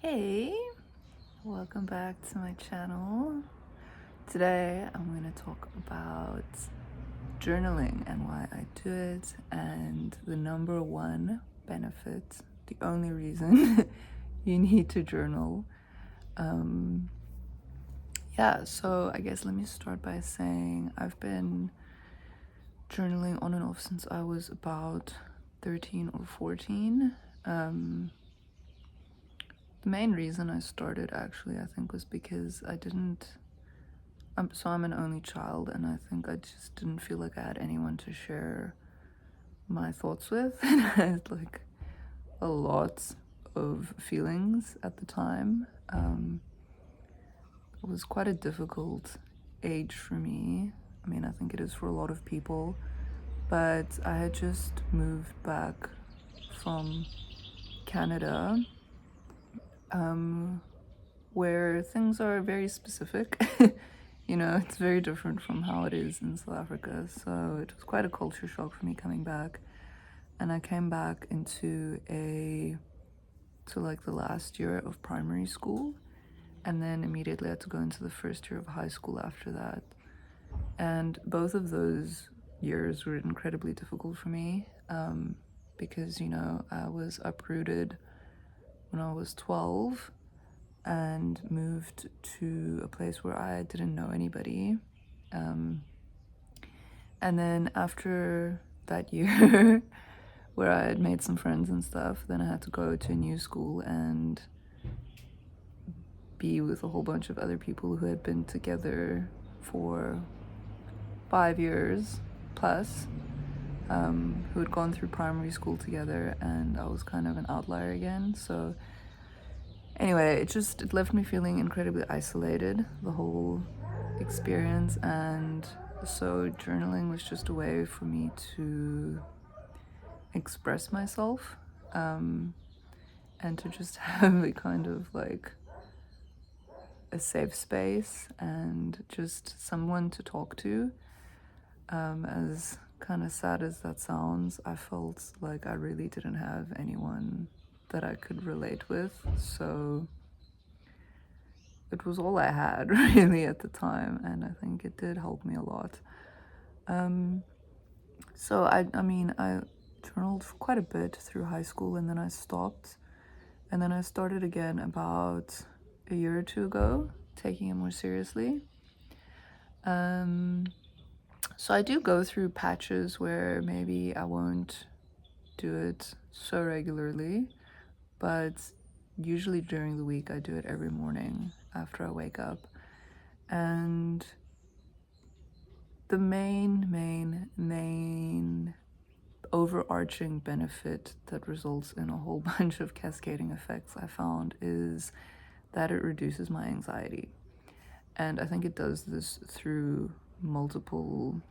Hey, welcome back to my channel. Today I'm going to talk about journaling and why I do it, and the number one benefit, the only reason you need to journal. So I guess let me start by saying I've been journaling on and off since I was about 13 or 14. The main reason I started, actually, I think, was because I'm an only child, and I think I just didn't feel like I had anyone to share my thoughts with. And I had like a lot of feelings at the time. It was quite a difficult age for me. I mean, I think it is for a lot of people, but I had just moved back from Canada, where things are very specific. It's very different from how it is in South Africa. So it was quite a culture shock for me coming back. And I came back to like the last year of primary school. And then immediately had to go into the first year of high school after that. And both of those years were incredibly difficult for me, because, I was uprooted when I was 12 and moved to a place where I didn't know anybody. And then after that year, where I had made some friends and stuff, then I had to go to a new school and be with a whole bunch of other people who had been together for 5 years plus, who had gone through primary school together, and I was kind of an outlier again. So anyway, it left me feeling incredibly isolated, the whole experience. And so journaling was just a way for me to express myself, and to just have a kind of like a safe space and just someone to talk to. As kind of sad as that sounds, I felt like I really didn't have anyone that I could relate with, so it was all I had really at the time, and I think it did help me a lot. So I mean, I journaled for quite a bit through high school, and then I stopped, and then I started again about a year or two ago, taking it more seriously. So I do go through patches where maybe I won't do it so regularly, but usually during the week I do it every morning after I wake up. And the main overarching benefit that results in a whole bunch of cascading effects I found is that it reduces my anxiety. And I think it does this through multiple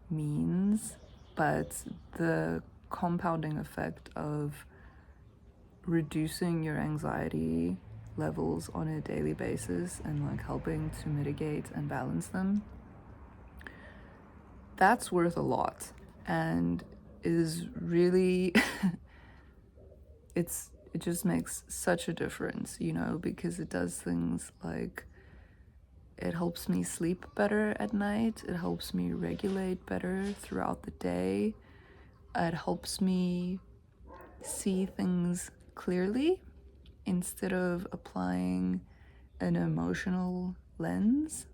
means, but the compounding effect of reducing your anxiety levels on a daily basis and like helping to mitigate and balance them, that's worth a lot, and is really it just makes such a difference, because it does things like it helps me sleep better at night, it helps me regulate better throughout the day, it helps me see things clearly instead of applying an emotional lens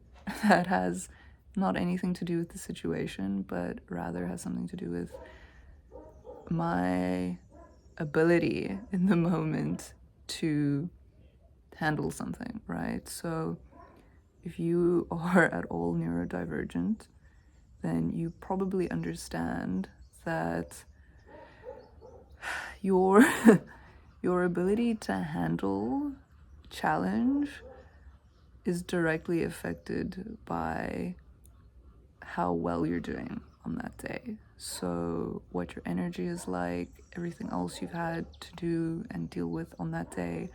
that has not anything to do with the situation, but rather has something to do with my ability in the moment to handle something, right? So if you are at all neurodivergent, then you probably understand that your your ability to handle challenge is directly affected by how well you're doing on that day. So what your energy is like, everything else you've had to do and deal with on that day,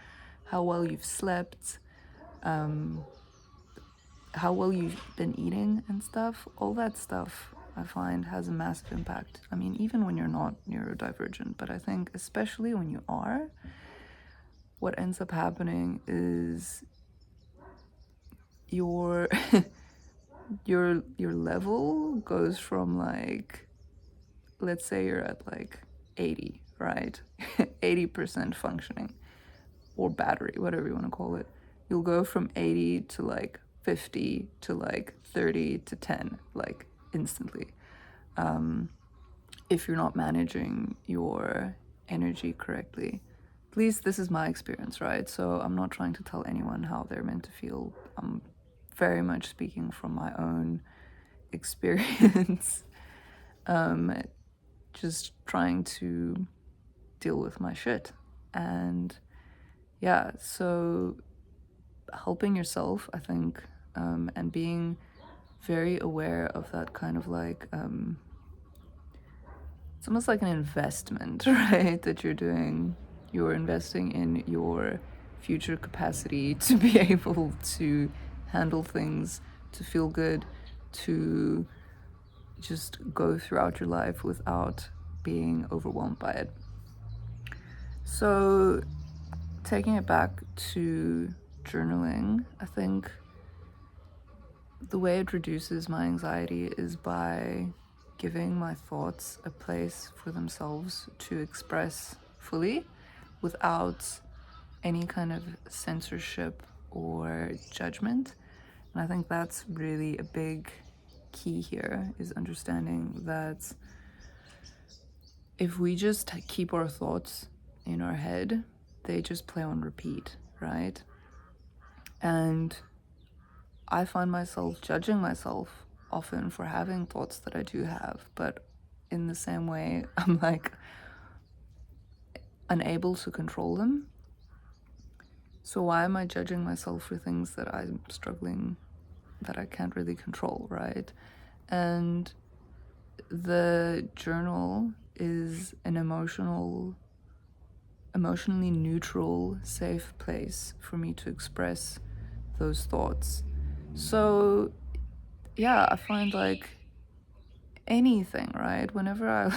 how well you've slept, how well you've been eating and stuff, all that stuff I find has a massive impact. I mean, even when you're not neurodivergent, but I think especially when you are, what ends up happening is your your level goes from like, let's say you're at like 80, right? 80% functioning, or battery, whatever you want to call it. You'll go from 80 to like 50 to like 30 to 10, like instantly. If you're not managing your energy correctly. At least this is my experience, right? So I'm not trying to tell anyone how they're meant to feel. I'm very much speaking from my own experience. Just trying to deal with my shit. And yeah, so helping yourself, I think, and being very aware of that kind of like, it's almost like an investment, right? That you're doing. You're investing in your future capacity to be able to handle things, to feel good, to just go throughout your life without being overwhelmed by it. So, taking it back to journaling, I think the way it reduces my anxiety is by giving my thoughts a place for themselves to express fully without any kind of censorship or judgment. And I think that's really a big key here, is understanding that if we just keep our thoughts in our head, they just play on repeat, right? And I find myself judging myself often for having thoughts that I do have, but in the same way, I'm like unable to control them. So why am I judging myself for things that I'm struggling, that I can't really control, right? And the journal is an emotionally neutral, safe place for me to express those thoughts. So yeah, I find like anything, right? Whenever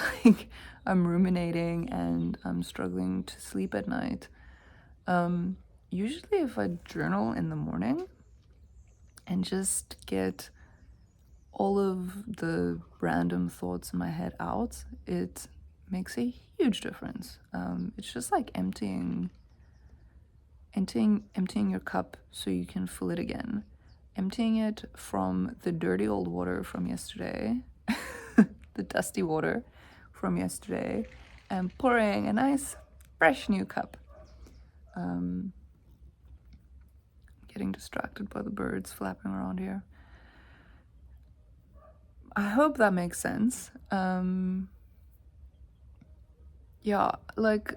I'm ruminating and I'm struggling to sleep at night, usually if I journal in the morning and just get all of the random thoughts in my head out, it makes a huge difference. It's just like emptying your cup so you can fill it again. Emptying it from the dirty old water from yesterday, the dusty water from yesterday, and pouring a nice fresh new cup. Getting distracted by the birds flapping around here. I hope that makes sense. Yeah, like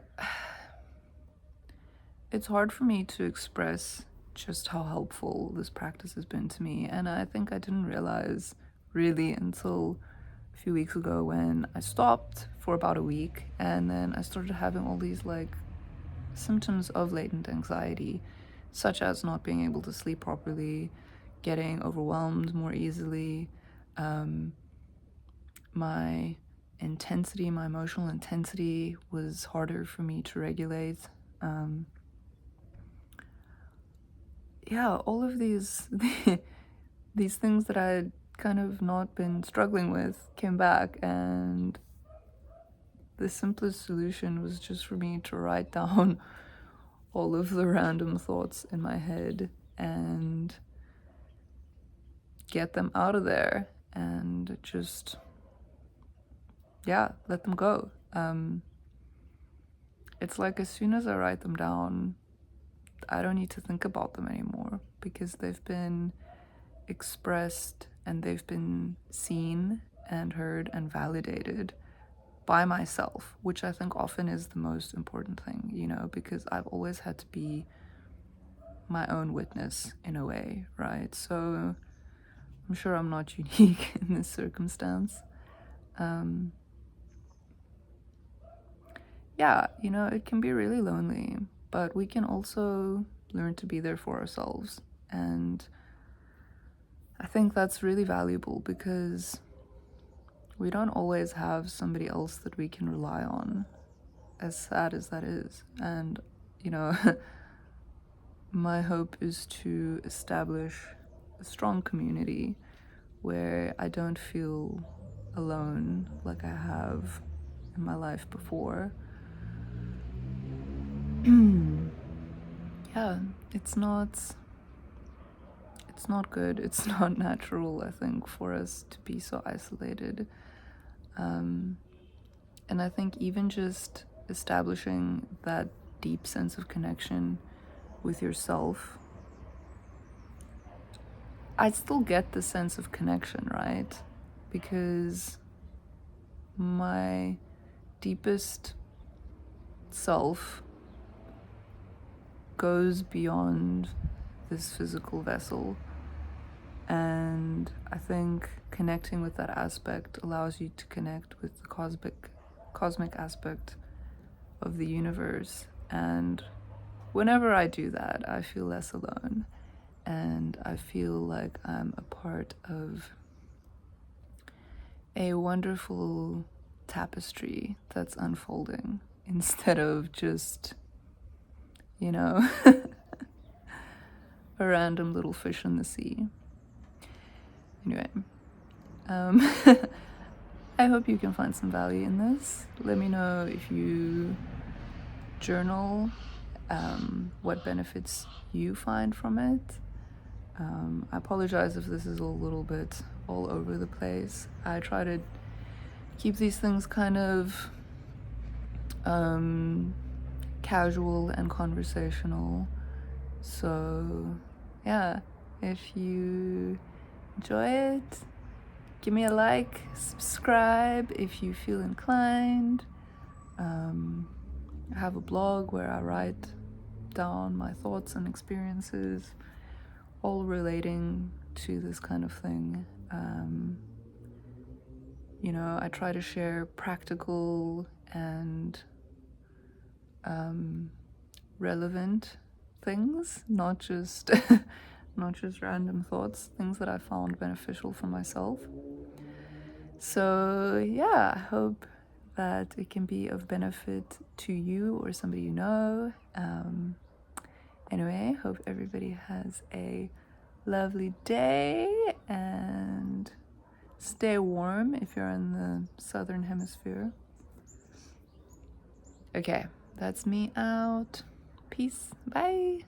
it's hard for me to express just how helpful this practice has been to me, and I think I didn't realize really until a few weeks ago when I stopped for about a week, and then I started having all these like symptoms of latent anxiety, such as not being able to sleep properly, getting overwhelmed more easily, my emotional intensity was harder for me to regulate. Yeah, all of these these things that I had kind of not been struggling with came back, and the simplest solution was just for me to write down all of the random thoughts in my head and get them out of there and just, yeah, let them go. It's like as soon as I write them down, I don't need to think about them anymore because they've been expressed and they've been seen and heard and validated by myself, which I think often is the most important thing, you know, because I've always had to be my own witness in a way, right? So I'm sure I'm not unique in this circumstance. Yeah, you know, it can be really lonely, but we can also learn to be there for ourselves. And I think that's really valuable because we don't always have somebody else that we can rely on, as sad as that is. And, you know, my hope is to establish a strong community where I don't feel alone like I have in my life before. Yeah, it's not good. It's not natural, I think, for us to be so isolated. And I think even just establishing that deep sense of connection with yourself, I still get the sense of connection, right? Because my deepest self goes beyond this physical vessel. And I think connecting with that aspect allows you to connect with the cosmic aspect of the universe. And whenever I do that, I feel less alone. And I feel like I'm a part of a wonderful tapestry that's unfolding instead of just, a random little fish in the sea. Anyway, I hope you can find some value in this. Let me know if you journal, what benefits you find from it. I apologize if this is a little bit all over the place. I try to keep these things kind of casual and conversational. So yeah, if you enjoy it, give me a like, subscribe if you feel inclined. I have a blog where I write down my thoughts and experiences, all relating to this kind of thing. I try to share practical and relevant things, not just random thoughts, things that I found beneficial for myself. So yeah, I hope that it can be of benefit to you or somebody you know. Anyway, hope everybody has a lovely day and stay warm if you're in the southern hemisphere. Okay, that's me out. Peace. Bye.